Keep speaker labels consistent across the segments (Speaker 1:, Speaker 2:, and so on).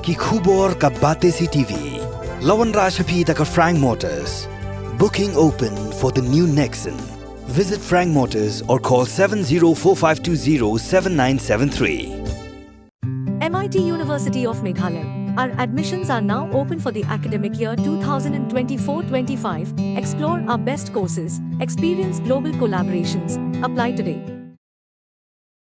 Speaker 1: ki khubor ka bate CTV. Lawan Rashaphi taka Frank Motors. Booking open for the new Nexon. Visit Frank Motors or call 7045207973.
Speaker 2: MIT University of Meghalaya. Our admissions are now open for the academic year 2024-25. Explore our best courses. Experience global collaborations. Apply today.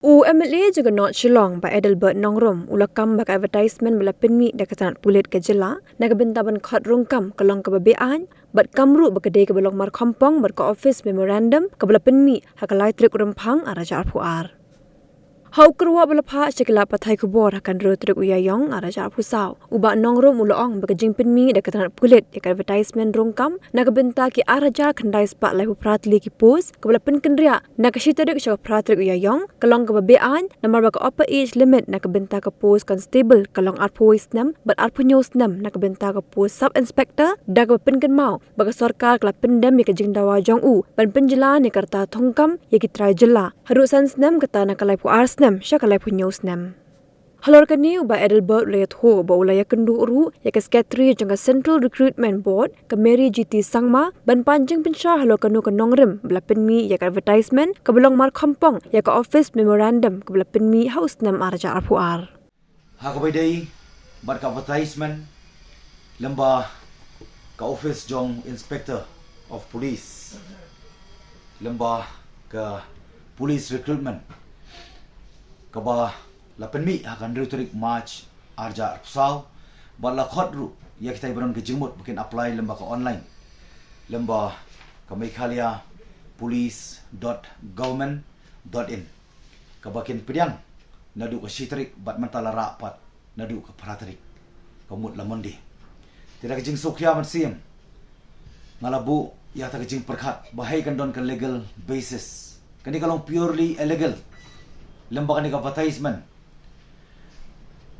Speaker 3: UMLA juga not Shillong by Edelbert Nongrom ulakam bak advertisement bala penmi dekat pulit ke jela naga bentaban khot rungkam kalong kebabean bat kamru bakade ke belong mar kompong bat ka office memorandum ke bala penmi hakalai trik rempang araja arpuar. Hau kerwa bala pha sekela pathai kubor akan rotrik uyayong araja arpusau uba nongrom ulong bakajing penmi dekat pulit yak advertisement rungkam naga benta ki araja khandai spa lai pratli ki post ke bala penkendria naga shitarik syak pratrik uyayong kalong kebabean namar bak upper age limit naga benta ke post constable kalong arpois nam bat arpunyos nam naga benta ke post sub inspector daga penken mau bak sarkar kala pendam yak jing dawa jong u ban penjela ni karta thongkam yak trai jela harusan snam kata nakalai pu ars nam syakalai punyos nam. Halor kani uba Edelbert Layat Ho ba ulaya kendu uru ya ke sekretari jangka Central Recruitment Board ke Mary GT Sangma ban panjang pensya halor kanu ke nongrem bela penmi ya ke advertisement ke belong mar kompong ya ke office memorandum ke bela penmi haus nam arja arpuar.
Speaker 4: Hakabai bat ka advertisement lembah ka office jong inspector of police lembah ke police recruitment kaba la penmi akan retorik march arja arpsau bat la khotru ya kita ibaron ke jingmut bukan apply lembah ka online lembah ka Meghalaya police.government.in kabakin pediang nadu ka shitrik bat mentala rapat nadu ka pratarik kamut la monde tidak ke jing sokya man siam ngalabu ya ta ke jing perkhat bahai kan don ka legal basis kani kalong purely illegal lembah ni ka advertisement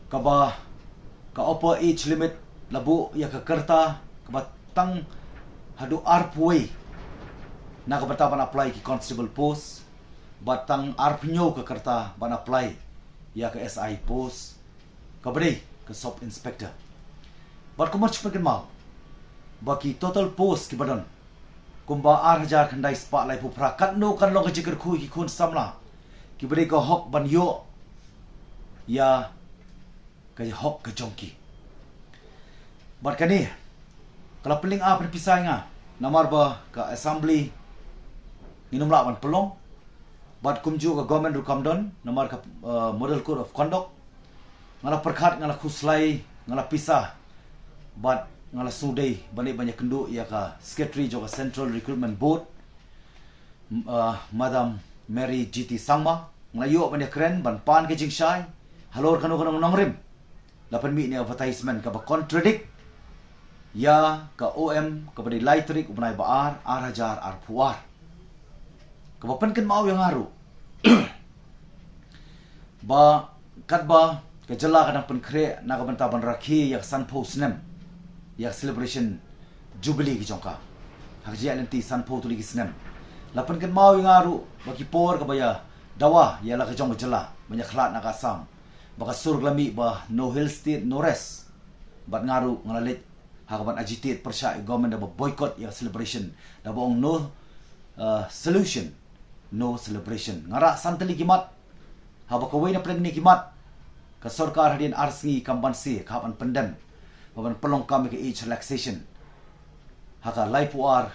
Speaker 4: kaba ka upper age limit labu ya ka kerta kaba tang hadu arpui na ka batapan apply ki constable post batang arpnyo ka kerta ban apply ya ka SI post kabri ka sub inspector bat kumar chupen mau baki total post ki badon kumba 8000 khandai spa lai pu prakat no kan long ka jikir khu ki khun samla ki beri ka hok ban yo ya ka hok ka jongki bat kani kala peling a perpisai nga namar ba ka assembly nginum la ban pelong bat kumju ka government rukam don namar ka model code of conduct ngala perkhat ngala khuslai ngala pisah bat ngala sudai bani banyak kendu ya ka secretary jo ka Central Recruitment Board Madam Mary GT Sangma nglayo ban kren ban pan ke jingshai halor kanu kanu nongrim lapan mi ni advertisement ka ba contradict ya ka OM ka badi lightrik ubnai baar arajar arpuar ka ba pen ken mau yang haru ba katba ka jala kadang pen kre na ka banta ban rakhi ya sun post nem ya celebration jubilee ki jongka hakji alenti sun post tu lagi snem lapan ken mau yang haru bagi por ka baya dawa ya la ka jong jala banyak khlat na ka sam baka surglami ba no hill state no rest bat ngaru ngalalit hakaban agitate persya government ba boycott ya celebration da bong no solution no celebration ngara santali kimat haba ka way na plan ni kimat ka sarkar hadin arsi kambansi kapan pendem baban pelong kami ke age relaxation haka laipuar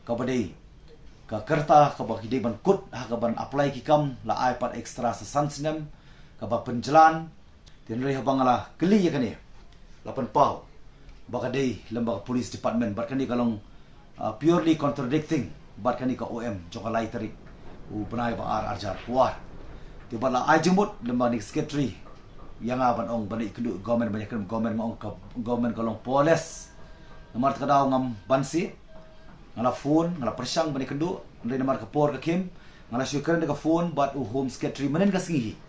Speaker 4: ka badai ka kerta ka ba hidai ban kut hakaban apply ki kam la iPad extra sa sansnem kaba penjalan tenri habangala keli ya kani lapan pau baka day lembag police department bat kani kalong purely contradicting bat kani ka OM joka lai tarik u banai ba arjar puar tiba la ajemut lembag ni secretary yang aban ong bani kedu government banyak government ngong ka government kalong polis namar kadau ngam bansi ngala phone ngala persang bani kedu ndai namar ka por ka kim ngala syukuran ka phone bat u home secretary menen ka singi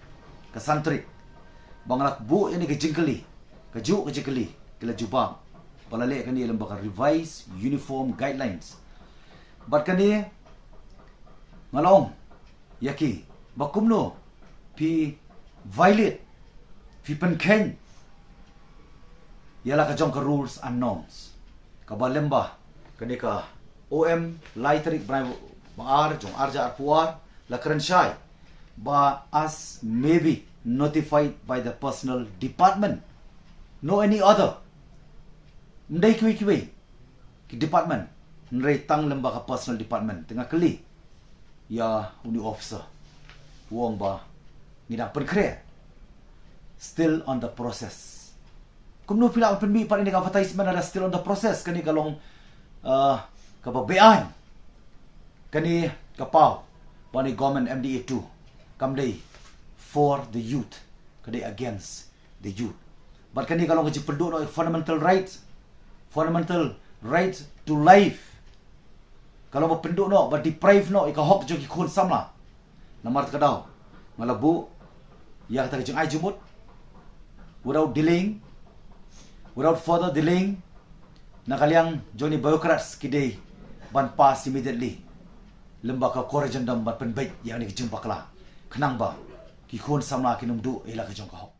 Speaker 4: ka santri bangalak bu yani ke jingkeli ke jingkeli kila jubang balale kani lembaga revise uniform guidelines bat kani ngalong yaki bakumno pi violate fi penken ialah ka jong ka rules and norms. Ka ba lembah kani ka OM lai tarik brai ar jong arja ar puar la keren shai ba as maybe notified by the personal department, no any other. Ndai kiwi ki department nrei tang lembah ka personal department tengah keli ya uni officer wong ba ngidang penkre still on the process. Kumno pila ang penmi pa ini ka advertisement ada still on the process kani kalong kababean kani kapau bani government MDA2 kamdai for the youth kani against the youth. But kani kalong kaji penduk no fundamental rights to life. Kalau mo penduk no but deprive no ika hok jogi khun samla namar kadau malabu ya kata jeng ai jumut without further delaying nakaliang Johnny bureaucrats kidai ban pass immediately lembaga korejandam ban penbaik yang ni jumpa kala kenang ba ki khun samla kinum du ila ka jong ka hok.